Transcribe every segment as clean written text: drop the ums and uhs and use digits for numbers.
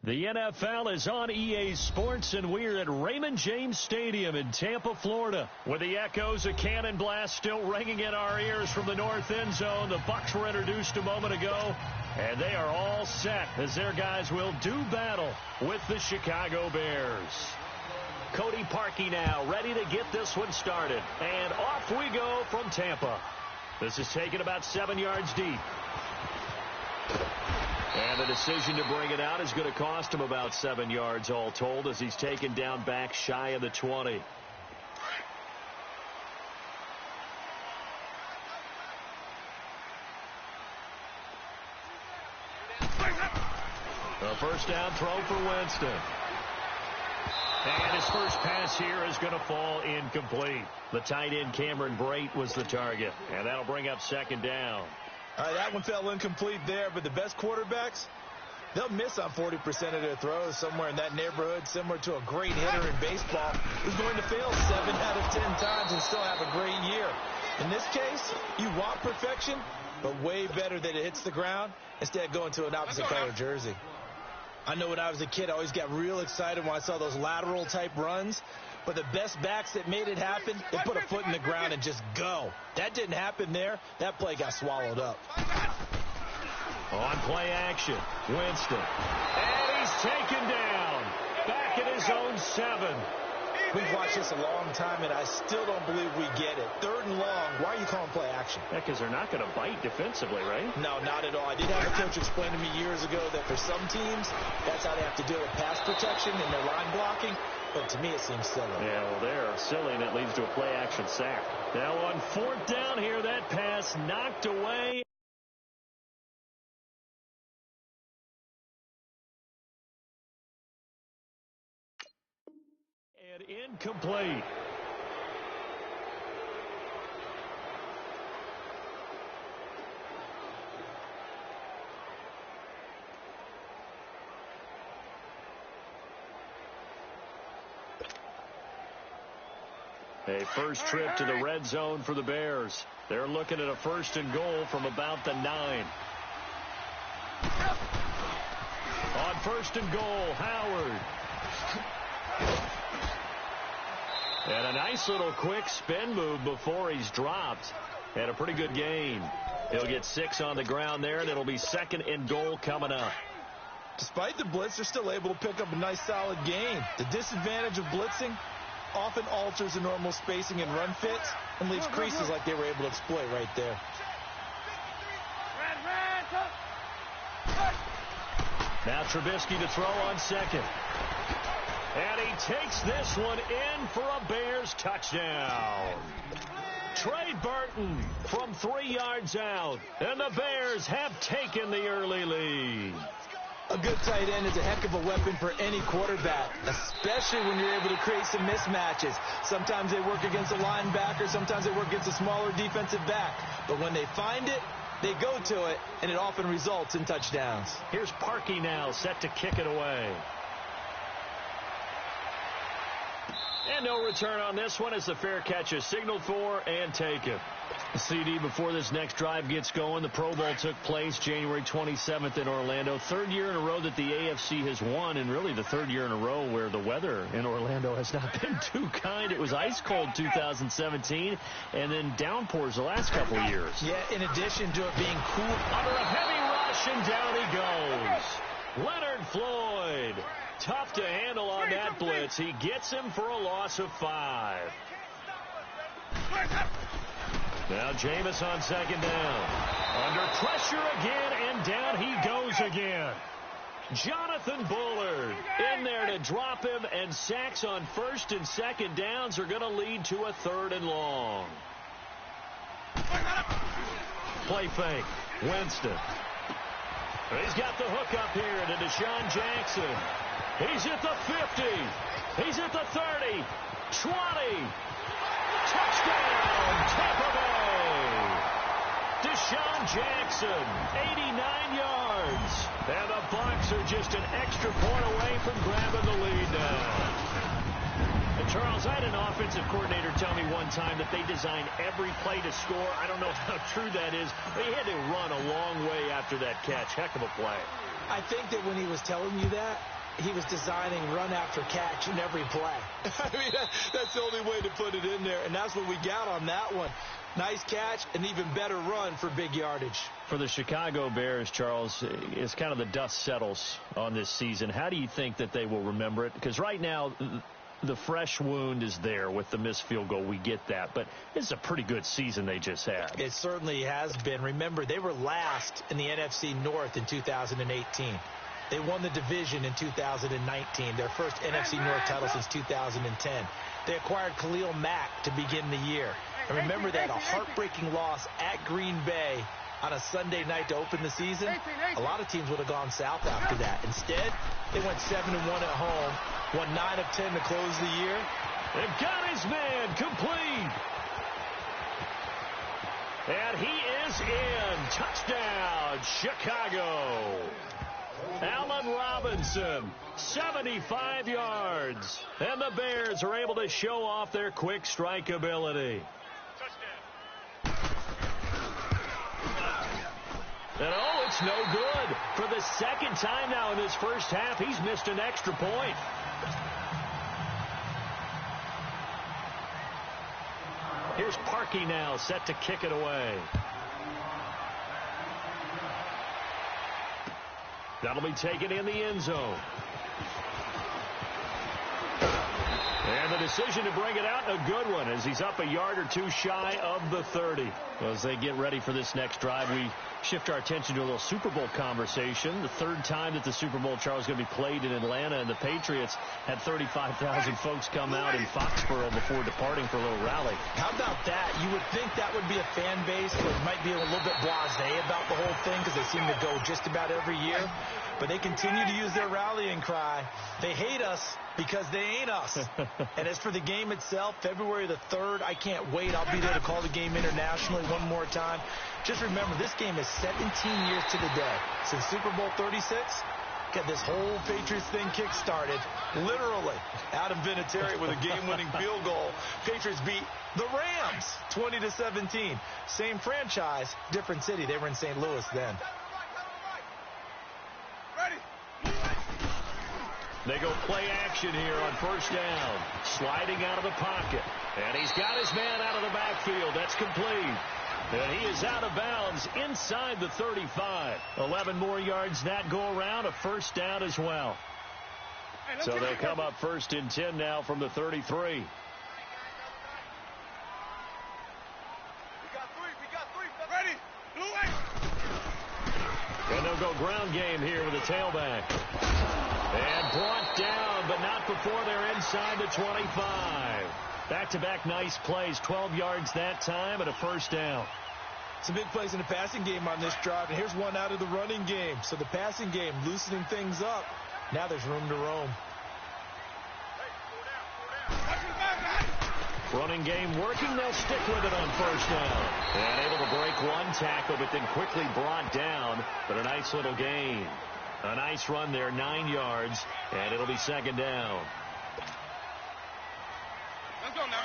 The NFL is on EA Sports, and we're at Raymond James Stadium in Tampa, Florida, with the echoes of cannon blast still ringing in our ears from the north end zone. The Bucs were introduced a moment ago, and they are all set as their guys will do battle with the Chicago Bears. Cody Parkey now ready to get this one started, and off we go from Tampa. This is taken about 7 yards deep. And the decision to bring it out is going to cost him about 7 yards all told, as he's taken down back shy of the 20. A first down throw for Winston. And his first pass here is going to fall incomplete. The tight end Cameron Brate was the target, and that'll bring up second down. All right, that one fell incomplete there, but the best quarterbacks, they'll miss on 40% of their throws, somewhere in that neighborhood, similar to a great hitter in baseball who's going to fail 7 out of 10 times and still have a great year. In this case, you want perfection, but way better that it hits the ground instead of going to an opposite color jersey. I know when I was a kid, I always got real excited when I saw those lateral-type runs. But the best backs that made it happen, they put a foot in the ground and just go. That didn't happen there. That play got swallowed up. On play action, Winston. And he's taken down. Back at his own 7. We've watched this a long time, and I still don't believe we get it. 3rd and long, why are you calling play action? Yeah, because they're not going to bite defensively, right? No, not at all. I did have a coach explain to me years ago that for some teams, that's how they have to deal with pass protection and their line blocking. But to me, it seems silly. Yeah, well, they're silly, and it leads to a play-action sack. Now on 4th down here, that pass knocked away. And incomplete. A first trip to the red zone for the Bears. They're looking at a 1st and goal from about the 9. On 1st and goal, Howard. And a nice little quick spin move before he's dropped. And a pretty good gain. He'll get 6 on the ground there, and it'll be 2nd and goal coming up. Despite the blitz, they're still able to pick up a nice solid gain. The disadvantage of blitzing often alters the normal spacing and run fits and leaves creases like they were able to exploit right there. Now Trubisky to throw on 2nd. And he takes this one in for a Bears touchdown. Trey Burton from 3 yards out. And the Bears have taken the early lead. A good tight end is a heck of a weapon for any quarterback, especially when you're able to create some mismatches. Sometimes they work against a linebacker, sometimes they work against a smaller defensive back. But when they find it, they go to it, and it often results in touchdowns. Here's Parkey now, set to kick it away. And no return on this one as the fair catch is signaled for and taken. CD, before this next drive gets going, the Pro Bowl took place January 27th in Orlando. 3rd year in a row that the AFC has won, and really the 3rd year in a row where the weather in Orlando has not been too kind. It was ice cold 2017, and then downpours the last couple of years. Yeah, in addition to it being cool. Under a heavy rush, and down he goes. Leonard Floyd. Tough to handle on that blitz. He gets him for a loss of 5. Now Jameis on 2nd down. Under pressure again, and down he goes again. Jonathan Bullard in there to drop him, and sacks on 1st and 2nd downs are going to lead to a 3rd and long. Play fake. Winston. He's got the hook up here to Deshaun Jackson. He's at the 50. He's at the 30. 20. Touchdown, Tampa Bay. Deshaun Jackson, 89 yards. And the Bucs are just an extra point away from grabbing the lead now. And Charles, I had an offensive coordinator tell me one time that they design every play to score. I don't know how true that is. They had to run a long way after that catch. Heck of a play. I think that when he was telling you that, he was designing run after catch in every play. I mean, that's the only way to put it in there, and that's what we got on that one. Nice catch, an even better run for big yardage. For the Chicago Bears, Charles, it's kind of the dust settles on this season. How do you think that they will remember it? Because right now, the fresh wound is there with the missed field goal. We get that. But it's a pretty good season they just had. It certainly has been. Remember, they were last in the NFC North in 2018. They won the division in 2019, their first NFC North title since 2010. They acquired Khalil Mack to begin the year. And remember, they had a heartbreaking loss at Green Bay on a Sunday night to open the season. A lot of teams would have gone south after that. Instead, they went 7-1 at home, won 9 of 10 to close the year. They've got his man complete. And he is in. Touchdown, Chicago. Allen Robinson, 75 yards. And the Bears are able to show off their quick strike ability. And oh, it's no good. For the second time now in this first half, he's missed an extra point. Here's Parkey now, set to kick it away. That'll be taken in the end zone. And the decision to bring it out, a good one, as he's up a yard or two shy of the 30. Well, as they get ready for this next drive, we shift our attention to a little Super Bowl conversation. The third time that the Super Bowl, Charles, is going to be played in Atlanta, and the Patriots had 35,000 folks come out in Foxborough before departing for a little rally. How about that? You would think that would be a fan base that might be a little bit blasé about the whole thing because they seem to go just about every year. But they continue to use their rallying cry. They hate us because they ain't us. And as for the game itself, February the 3rd, I can't wait. I'll be there to call the game internationally one more time. Just remember, this game is 17 years to the day since Super Bowl 36. Get this whole Patriots thing kick-started. Literally, Adam Vinatieri with a game-winning field goal. Patriots beat the Rams 20-17. Same franchise, different city. They were in St. Louis then. They go play action here on first down. Sliding out of the pocket. And he's got his man out of the backfield. That's complete. And he is out of bounds inside the 35. 11 more yards that go around. A first down as well. So they'll come up first and 10 now from the 33. We got three. Ready? And they'll go ground game here with a tailback. And brought down, but not before they're inside the 25. Back-to-back nice plays, 12 yards that time, and a first down. Some big plays in the passing game on this drive, and here's one out of the running game. So the passing game loosening things up. Now there's room to roam. Running game working. They'll stick with it on first down. And able to break one tackle, but then quickly brought down. But a nice little gain. A nice run there, 9 yards, and it'll be second down. Let's go now.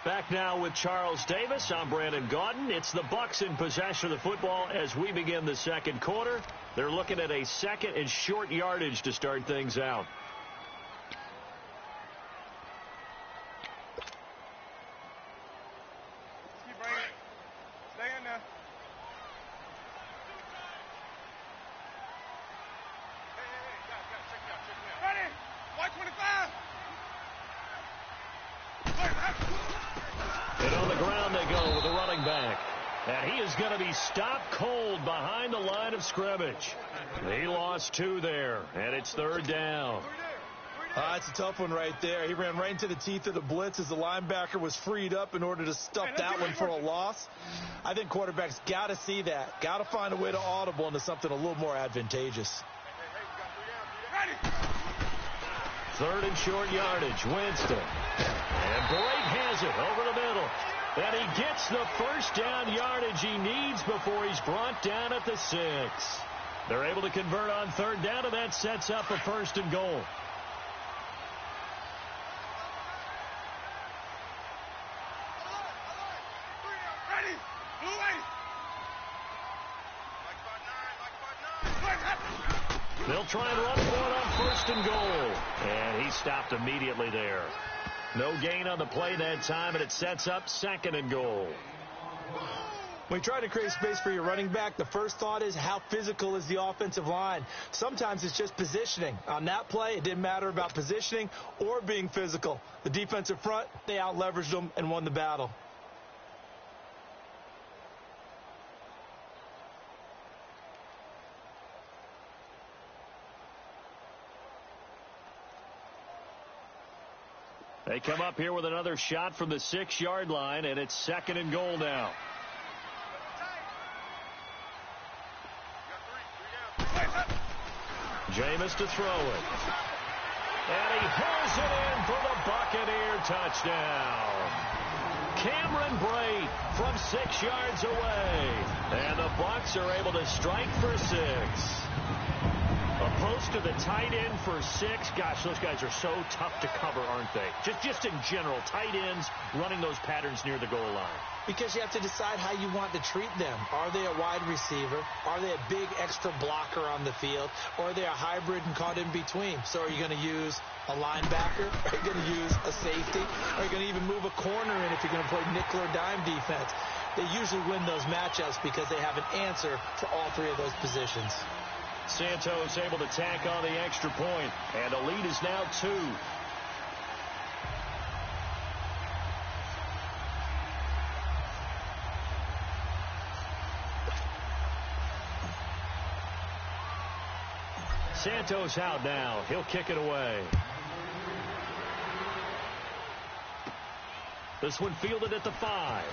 Back now with Charles Davis. I'm Brandon Gaudin. It's the Bucs in possession of the football as we begin the second quarter. They're looking at a second and short yardage to start things out. And he is going to be stopped cold behind the line of scrimmage. He lost 2 there, and it's third down. It's a tough one right there. He ran right into the teeth of the blitz as the linebacker was freed up in order to stuff that one for a loss. I think quarterbacks got to see that. Got to find a way to audible into something a little more advantageous. Third and short yardage, Winston. And Blake has it over the middle. And he gets the first down yardage he needs before he's brought down at the 6. They're able to convert on third down, and that sets up a first and goal. They'll try and run for it on first and goal. And he stopped immediately there. No gain on the play that time, and it sets up second and goal. When you try to create space for your running back, the first thought is how physical is the offensive line. Sometimes it's just positioning. On that play, it didn't matter about positioning or being physical. The defensive front, they out-leveraged them and won the battle. They come up here with another shot from the 6-yard line, and it's second and goal now. Jameis to throw it. And he hauls it in for the Buccaneer touchdown. Cameron Brate from 6 yards away. And the Bucs are able to strike for 6. Opposed to the tight end for 6. Gosh, those guys are so tough to cover, aren't they? Just in general, tight ends running those patterns near the goal line. Because you have to decide how you want to treat them. Are they a wide receiver? Are they a big extra blocker on the field? Or are they a hybrid and caught in between? So are you going to use a linebacker? Are you going to use a safety? Are you going to even move a corner in if you're going to play nickel or dime defense? They usually win those matchups because they have an answer for all three of those positions. Santos able to tack on the extra point, and the lead is now 2. Santos out now. He'll kick it away. This one fielded at the 5.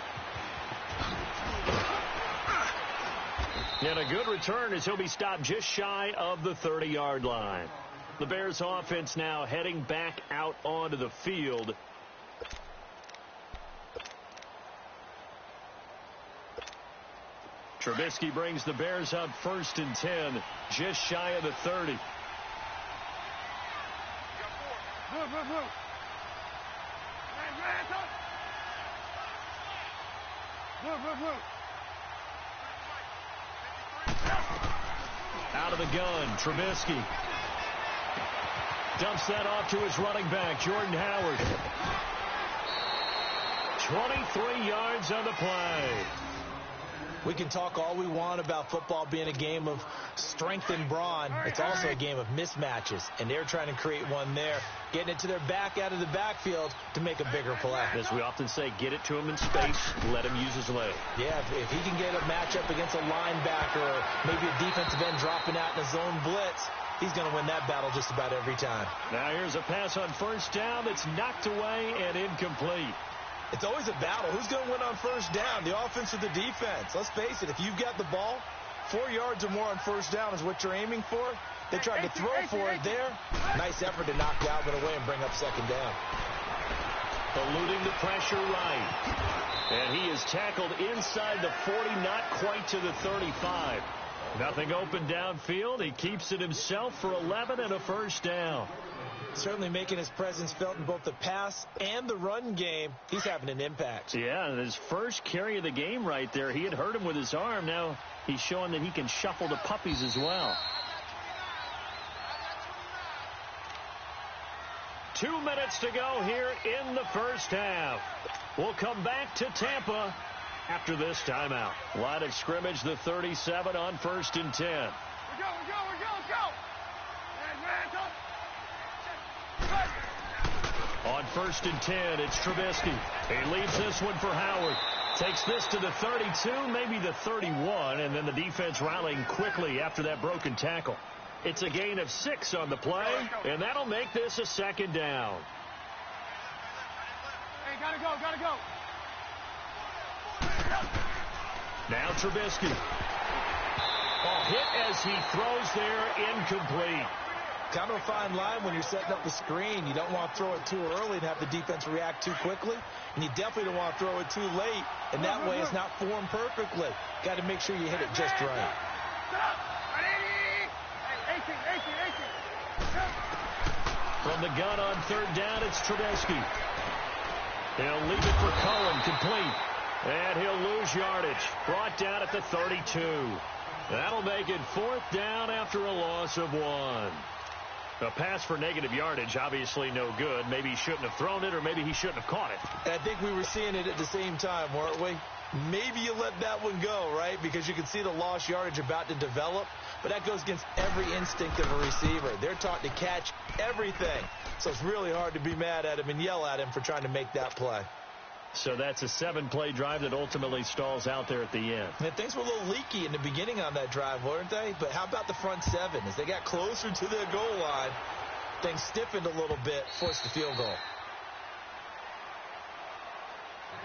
And a good return as he'll be stopped just shy of the 30-yard line. The Bears offense now heading back out onto the field. Trubisky brings the Bears up first and 10, just shy of the 30. Move, move, move. Move, move, move. Out of the gun, Trubisky. Dumps that off to his running back, Jordan Howard. 23 yards on the play. We can talk all we want about football being a game of strength and brawn. It's also a game of mismatches, and they're trying to create one there, getting it to their back out of the backfield to make a bigger play. As we often say, get it to him in space, let him use his leg. Yeah, if he can get a matchup against a linebacker or maybe a defensive end dropping out in a zone blitz, he's going to win that battle just about every time. Now here's a pass on first down that's knocked away and incomplete. It's always a battle. Who's going to win on first down, the offense or the defense? Let's face it, if you've got the ball, 4 yards or more on first down is what you're aiming for. They tried to throw for it there. Nice effort to knock Galvin away and bring up second down. Eluding the pressure right. And he is tackled inside the 40, not quite to the 35. Nothing open downfield. He keeps it himself for 11 and a first down. Certainly making his presence felt in both the pass and the run game. He's having an impact. Yeah, and his first carry of the game right there, he had hurt him with his arm. Now he's showing that he can shuffle the puppies as well. 2 minutes to go here in the first half. We'll come back to Tampa after this timeout. Line of scrimmage, the 37 on first and 10. We go, let's go. On first and 10, it's Trubisky. He leaves this one for Howard. Takes this to the 32, maybe the 31, and then the defense rallying quickly after that broken tackle. It's a gain of 6 on the play, and that'll make this a second down. Hey, gotta go. Now Trubisky. Ball hit as he throws there, incomplete. Kind of a fine line when you're setting up the screen. You don't want to throw it too early and have the defense react too quickly. And you definitely don't want to throw it too late. And that way it's not formed perfectly. Got to make sure you hit it just right. From the gun on third down, it's Trubisky. He'll leave it for Cohen, complete. And he'll lose yardage. Brought down at the 32. That'll make it 4th down after a loss of 1. A pass for negative yardage, obviously no good. Maybe he shouldn't have thrown it, or maybe he shouldn't have caught it. I think we were seeing it at the same time, weren't we? Maybe you let that one go, right? Because you can see the lost yardage about to develop. But that goes against every instinct of a receiver. They're taught to catch everything. So it's really hard to be mad at him and yell at him for trying to make that play. So that's a 7-play drive that ultimately stalls out there at the end. And things were a little leaky in the beginning on that drive, weren't they? But how about the front 7? As they got closer to the goal line, things stiffened a little bit, forced the field goal.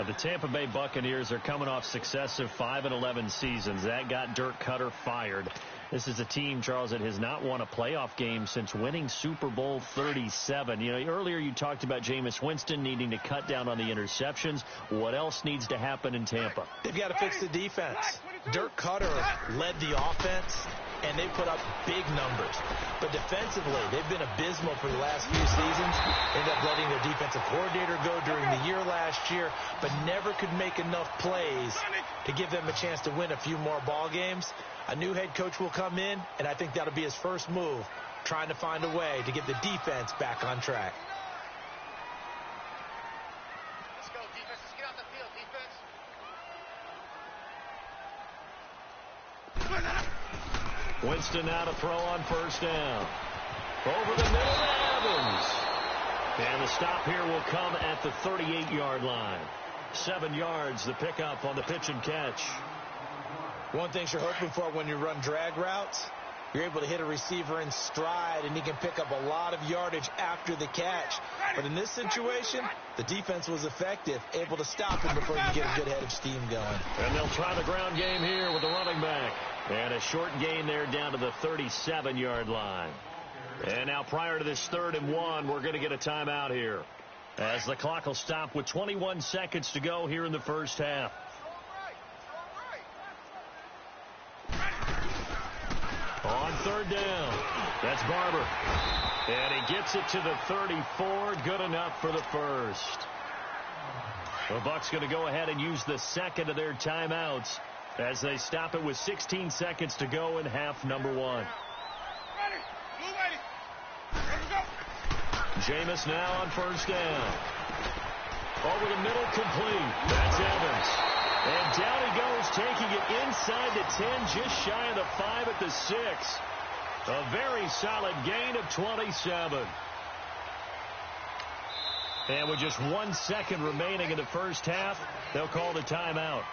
The Tampa Bay Buccaneers are coming off successive 5-11 seasons. That got Dirk Cutter fired. This is a team, Charles, that has not won a playoff game since winning Super Bowl 37. You know, earlier you talked about Jameis Winston needing to cut down on the interceptions. What else needs to happen in Tampa? They've got to fix the defense. Dirk Cutter led the offense, and they put up big numbers. But defensively, they've been abysmal for the last few seasons. They ended up letting their defensive coordinator go during the year last year, but never could make enough plays to give them a chance to win a few more ball games. A new head coach will come in, and I think that'll be his first move, trying to find a way to get the defense back on track. Let's go, defense. Let's get out the field, defense. Winston now to throw on 1st down. Over the middle to Evans. And the stop here will come at the 38-yard line. 7 yards, the pickup on the pitch and catch. One thing you're hoping for when you run drag routes, you're able to hit a receiver in stride, and he can pick up a lot of yardage after the catch. But in this situation, the defense was effective, able to stop him before you get a good head of steam going. And they'll try the ground game here with the running back. And a short gain there down to the 37-yard line. And now prior to this 3rd and 1, we're going to get a timeout here, as the clock will stop with 21 seconds to go here in the first half. On 3rd down, that's Barber. And he gets it to the 34. Good enough for the first. The Bucs going to go ahead and use the 2nd of their timeouts as they stop it with 16 seconds to go in half number 1. Jameis now on 1st down. Over the middle, complete. That's Evans. And down he goes, taking it inside the 10, just shy of the 5 at the 6. A very solid gain of 27. And with just 1 second remaining in the first half, they'll call the timeout.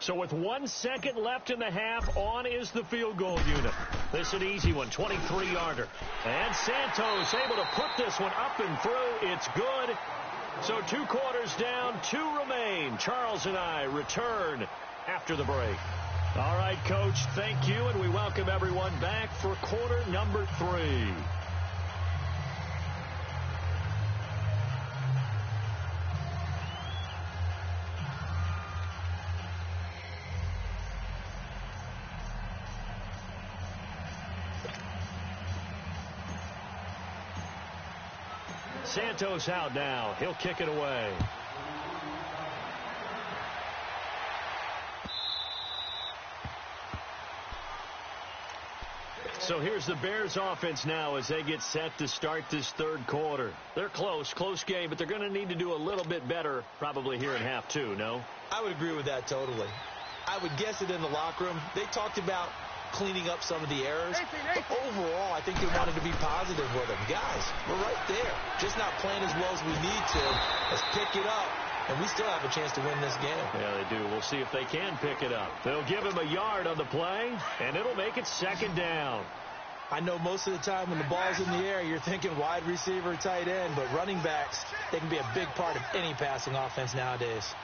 So with 1 second left in the half, on is the field goal unit. This is an easy one, 23-yarder. And Santos able to put this one up and through. It's good. So 2 quarters down, 2 remain. Charles and I return after the break. All right, Coach, thank you, and we welcome everyone back for quarter number 3. Santos out now. He'll kick it away. So here's the Bears offense now as they get set to start this 3rd quarter. They're close game, but they're going to need to do a little bit better probably here in half 2, no? I would agree with that totally. I would guess it in the locker room. They talked about cleaning up some of the errors. But overall, I think they wanted to be positive with them. Guys, we're right there. Just not playing as well as we need to. Let's pick it up, and we still have a chance to win this game. Yeah, they do. We'll see if they can pick it up. They'll give him a yard on the play, and it'll make it 2nd down. I know most of the time when the ball's in the air, you're thinking wide receiver, tight end, but running backs, they can be a big part of any passing offense nowadays.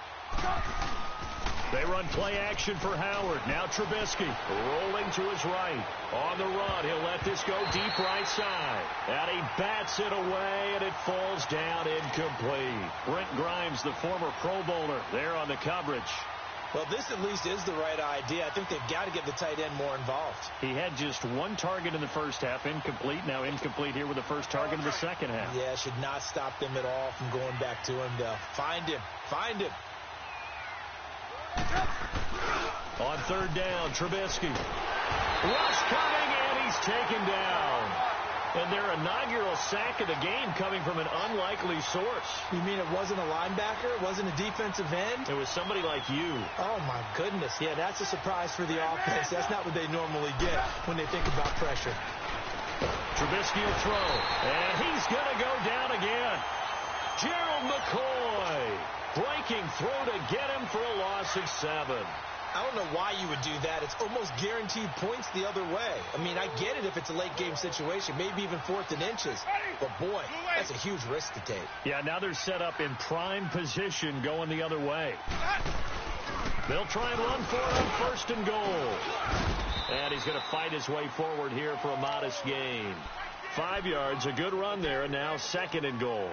They run play action for Howard. Now Trubisky rolling to his right. On the run, he'll let this go deep right side. And he bats it away, and it falls down incomplete. Brent Grimes, the former Pro Bowler, there on the coverage. Well, this at least is the right idea. I think they've got to get the tight end more involved. He had just one target in the first half, incomplete. Now incomplete here with the first target of the second half. Yeah, should not stop them at all from going back to him, though. Find him. Find him. On third down, Trubisky. Rush coming, and he's taken down. And their inaugural sack of the game coming from an unlikely source. You mean it wasn't a linebacker? It wasn't a defensive end? It was somebody like you. Oh, my goodness. Yeah, that's a surprise for the offense. That's not what they normally get when they think about pressure. Trubisky will throw, and he's going to go down again. Gerald McCoy breaking throw to get him for a loss of 7. I don't know why you would do that. It's almost guaranteed points the other way. I mean, I get it if it's a late game situation, maybe even 4th and inches. But, boy, that's a huge risk to take. Yeah, now they're set up in prime position going the other way. They'll try and run for it on 1st and goal. And he's going to fight his way forward here for a modest gain. 5 yards, a good run there, and now 2nd and goal.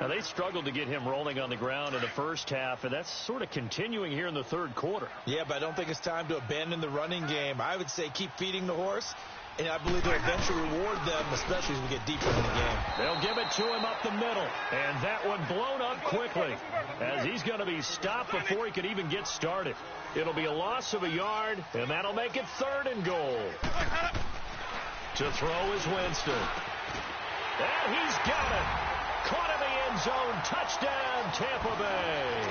Now, they struggled to get him rolling on the ground in the first half, and that's sort of continuing here in the third quarter. Yeah, but I don't think it's time to abandon the running game. I would say keep feeding the horse, and I believe they'll eventually reward them, especially as we get deeper in the game. They'll give it to him up the middle, and that one blown up quickly as he's going to be stopped before he could even get started. It'll be a loss of a yard, and that'll make it 3rd and goal. To throw is Winston. And he's got it. Caught in the end zone. Touchdown, Tampa Bay.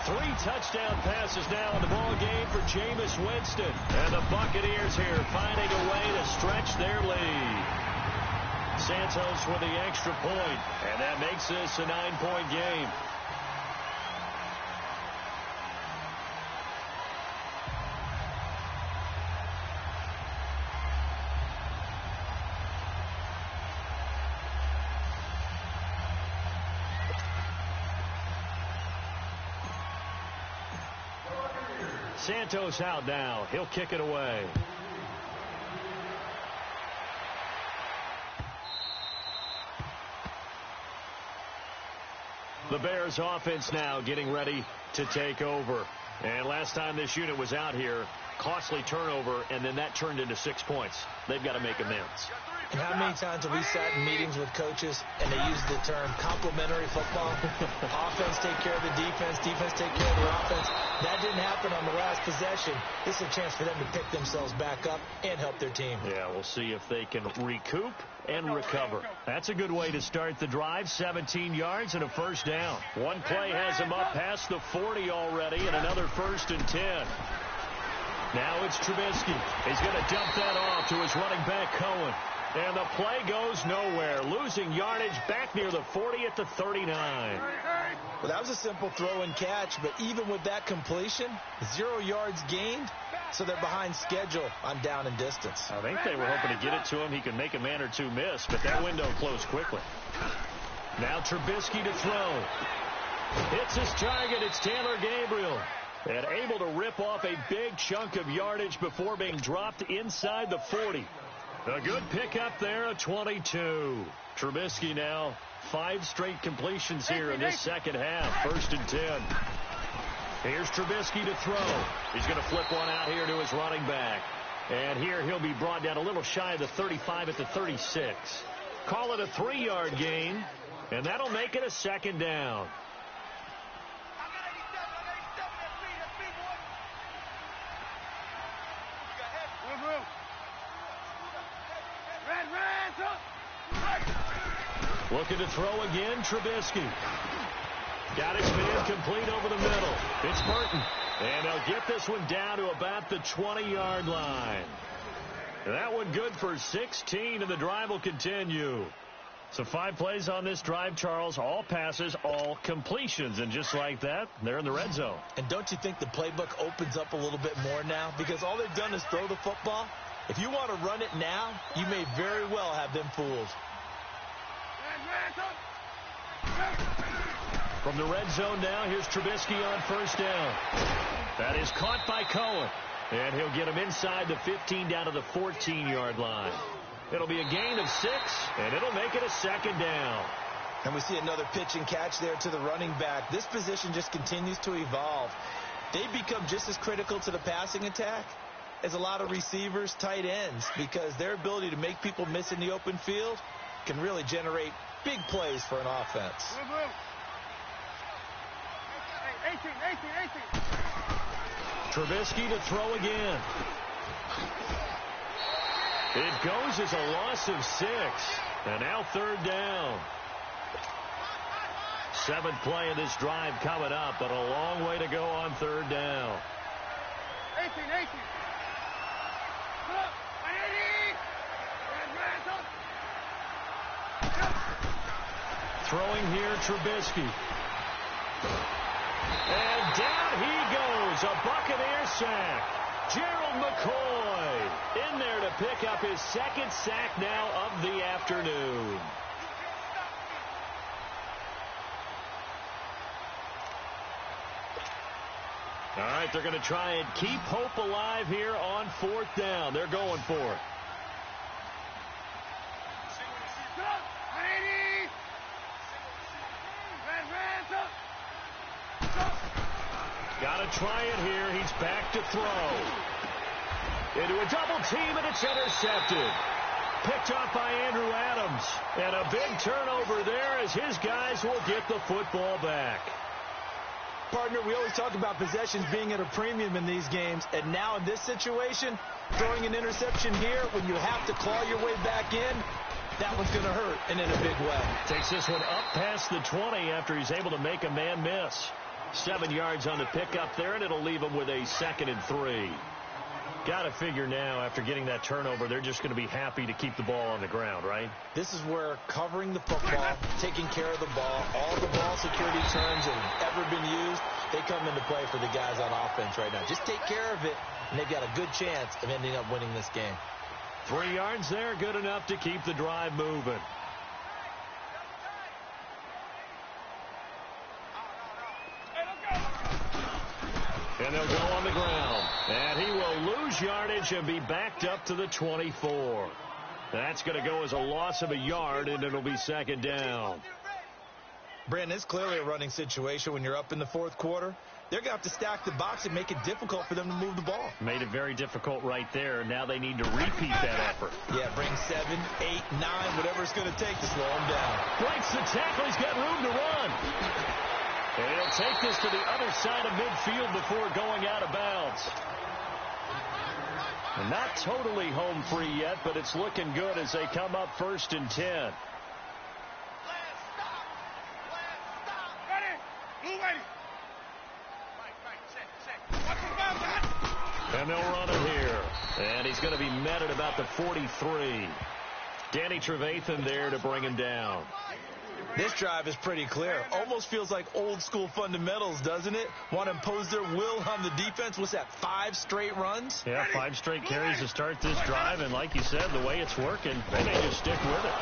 3 touchdown passes now in the ball game for Jameis Winston. And the Buccaneers here finding a way to stretch their lead. Santos with the extra point, and that makes this a 9-point game. Santos out now. He'll kick it away. The Bears offense now getting ready to take over. And last time this unit was out here, costly turnover, and then that turned into 6 points. They've got to make amends. And how many times have we sat in meetings with coaches and they use the term complementary football? Offense take care of the defense, defense take care of the offense. That didn't happen on the last possession. This is a chance for them to pick themselves back up and help their team. Yeah, we'll see if they can recoup and recover. That's a good way to start the drive. 17 yards and a 1st down. One play has him up past the 40 already, and another 1st and 10. Now it's Trubisky. He's going to dump that off to his running back, Cohen. And the play goes nowhere. Losing yardage back near the 40 at the 39. Well, that was a simple throw and catch, but even with that completion, 0 yards gained, so they're behind schedule on down and distance. I think they were hoping to get it to him. He could make a man or two miss, but that window closed quickly. Now Trubisky to throw. Hits his target. It's Taylor Gabriel. And able to rip off a big chunk of yardage before being dropped inside the 40. A good pickup there at 22. Trubisky now 5 straight completions here in this second half. 1st and 10. Here's Trubisky to throw. He's going to flip one out here to his running back. And here he'll be brought down a little shy of the 35 at the 36. Call it a 3-yard gain, and that'll make it a 2nd down. Looking to throw again, Trubisky. Got his man complete over the middle. It's Burton. And they'll get this one down to about the 20-yard line. That one good for 16, and the drive will continue. So 5 plays on this drive, Charles. All passes, all completions. And just like that, they're in the red zone. And don't you think the playbook opens up a little bit more now? Because all they've done is throw the football. If you want to run it now, you may very well have them fooled. From the red zone now, here's Trubisky on first down. That is caught by Cohen. And he'll get him inside the 15 down to the 14-yard line. It'll be a gain of 6, and it'll make it a second down. And we see another pitch and catch there to the running back. This position just continues to evolve. They become just as critical to the passing attack as a lot of receivers, tight ends, because their ability to make people miss in the open field can really generate big plays for an offense. 18. Trubisky to throw again. It goes as a loss of 6. And now third down. 7th play of this drive coming up, but a long way to go on third down. 18. Throwing here, Trubisky. And down he goes. A Buccaneer sack. Gerald McCoy in there to pick up his 2nd sack now of the afternoon. All right, they're going to try and keep hope alive here on 4th down. They're going for it. Got to try it here. He's back to throw. Into a double team, and it's intercepted. Picked off by Andrew Adams. And a big turnover there as his guys will get the football back. Partner, we always talk about possessions being at a premium in these games, and now in this situation, throwing an interception here when you have to claw your way back in, that one's going to hurt, and in a big way. Takes this one up past the 20 after he's able to make a man miss. 7 yards on the pickup there, and it'll leave him with a 2nd and 3. Got to figure now, after getting that turnover, they're just going to be happy to keep the ball on the ground, right? This is where covering the football, taking care of the ball, all the ball security terms that have ever been used, they come into play for the guys on offense right now. Just take care of it, and they've got a good chance of ending up winning this game. 3 yards there, good enough to keep the drive moving. And they'll go on the ground. And he will lose yardage and be backed up to the 24. That's going to go as a loss of a yard, and it'll be 2nd down. Brandon, it's clearly a running situation when you're up in the 4th quarter. They're going to have to stack the box and make it difficult for them to move the ball. Made it very difficult right there. Now they need to repeat that effort. Yeah, bring 7, 8, 9, whatever it's going to take to slow him down. Breaks the tackle. He's got room to run. And he'll take this to the other side of midfield before going out of bounds. And not totally home free yet, but it's looking good as they come up 1st and 10. And they'll run it here. And he's going to be met at about the 43. Danny Trevathan there to bring him down. This drive is pretty clear. Almost feels like old school fundamentals, doesn't it? Want to impose their will on the defense. What's that, 5 straight runs? Yeah, 5 straight carries to start this drive. And like you said, the way it's working, they may just stick with it.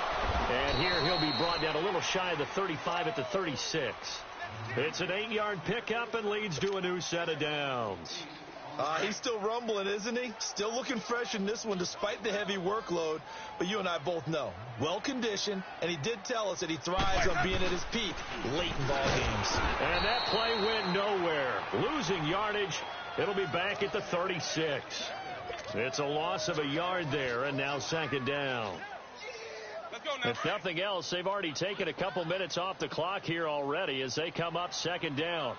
And here he'll be brought down a little shy of the 35 at the 36. It's an 8-yard pickup and leads to a new set of downs. He's still rumbling, isn't he? Still looking fresh in this one despite the heavy workload. But you and I both know, well-conditioned, and he did tell us that he thrives on being at his peak late in ball games. And that play went nowhere. Losing yardage. It'll be back at the 36. It's a loss of a yard there, and now 2nd down. If nothing else, they've already taken a couple minutes off the clock here already as they come up 2nd down.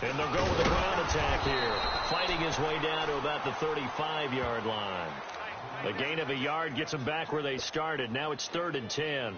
And they'll go with the ground attack here. Fighting his way down to about the 35-yard line. A gain of a yard gets them back where they started. Now it's 3rd and 10.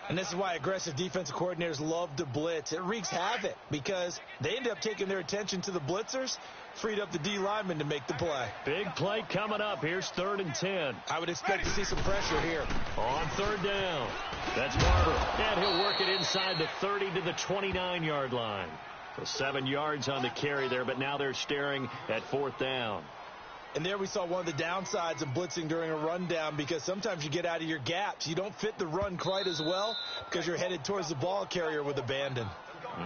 And this is why aggressive defensive coordinators love to blitz. It wreaks havoc because they end up taking their attention to the blitzers, freed up the D lineman to make the play. Big play coming up. Here's 3rd and 10. I would expect to see some pressure here. On 3rd down. That's Barber. And he'll work it inside the 30 to the 29-yard line. So 7 yards on the carry there, but now they're staring at 4th down. And there we saw one of the downsides of blitzing during a rundown, because sometimes you get out of your gaps. You don't fit the run quite as well because you're headed towards the ball carrier with abandon.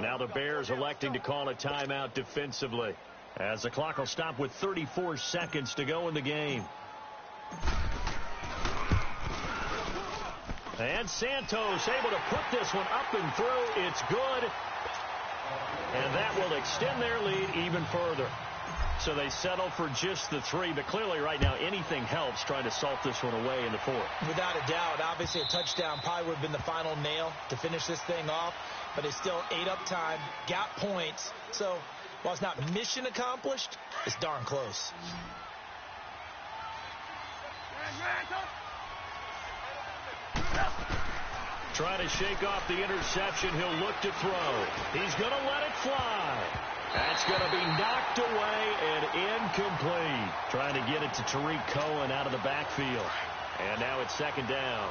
Now the Bears electing to call a timeout defensively, as the clock will stop with 34 seconds to go in the game. And Santos able to put this one up and through. It's good. And that will extend their lead even further. So they settle for just the 3, but clearly right now anything helps trying to salt this one away in the 4th. Without a doubt, obviously a touchdown probably would have been the final nail to finish this thing off, but it's still ate up time, got points. So while it's not mission accomplished, it's darn close. Trying to shake off the interception. He'll look to throw. He's going to let it fly. That's going to be knocked away and incomplete. Trying to get it to Tariq Cohen out of the backfield. And now it's 2nd down.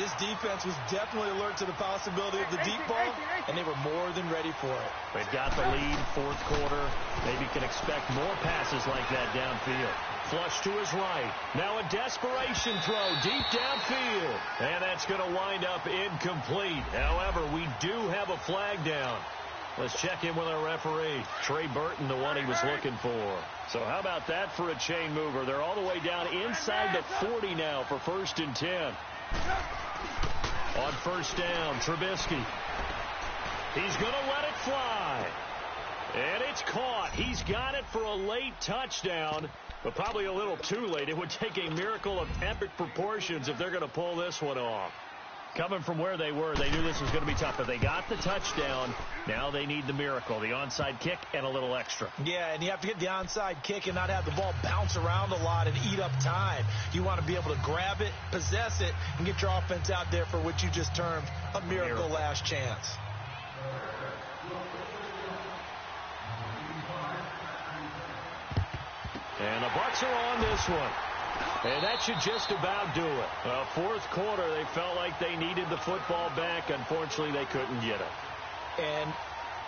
This defense was definitely alert to the possibility of the deep ball, and they were more than ready for it. They've got the lead, 4th quarter. Maybe can expect more passes like that downfield. Flush to his right. Now a desperation throw deep downfield. And that's going to wind up incomplete. However, we do have a flag down. Let's check in with our referee. Trey Burton, the one he was looking for. So how about that for a chain mover? They're all the way down inside the 40 now for 1st and 10. On 1st down, Trubisky. He's going to let it fly. And it's caught. He's got it for a late touchdown, but probably a little too late. It would take a miracle of epic proportions if they're going to pull this one off. Coming from where they were, they knew this was going to be tough, but they got the touchdown. Now they need the miracle, the onside kick and a little extra. Yeah, and you have to get the onside kick and not have the ball bounce around a lot and eat up time. You want to be able to grab it, possess it, and get your offense out there for what you just termed a miracle last chance. And the Bucs are on this one. And that should just about do it. 4th quarter, they felt like they needed the football back. Unfortunately, they couldn't get it. And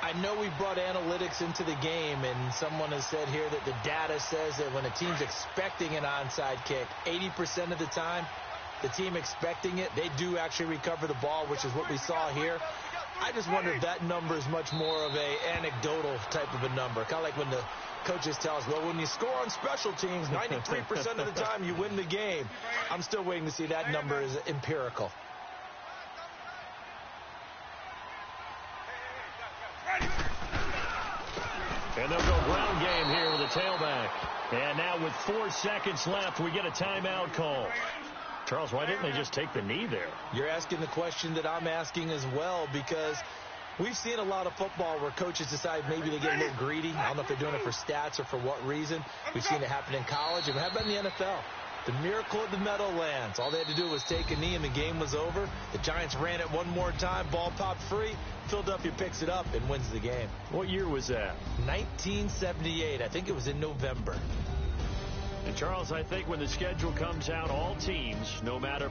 I know we brought analytics into the game, and someone has said here that the data says that when a team's expecting an onside kick, 80% of the time, the team expecting it, they do actually recover the ball, which is what we saw here. I just wonder if that number is much more of a anecdotal type of a number. Kind of like when the coaches tell us, well, when you score on special teams, 93% of the time you win the game. I'm still waiting to see that number is empirical. And they'll go ground game here with a tailback. And now with 4 seconds left, we get a timeout call. Charles, why didn't they just take the knee there? You're asking the question that I'm asking as well, because we've seen a lot of football where coaches decide maybe they get a little greedy. I don't know if they're doing it for stats or for what reason. We've seen it happen in college, and how about in the NFL? The miracle of the Meadowlands. All they had to do was take a knee, and the game was over. The Giants ran it one more time. Ball popped free. Philadelphia picks it up and wins the game. What year was that? 1978. I think it was in November. And Charles, I think when the schedule comes out, all teams, no matter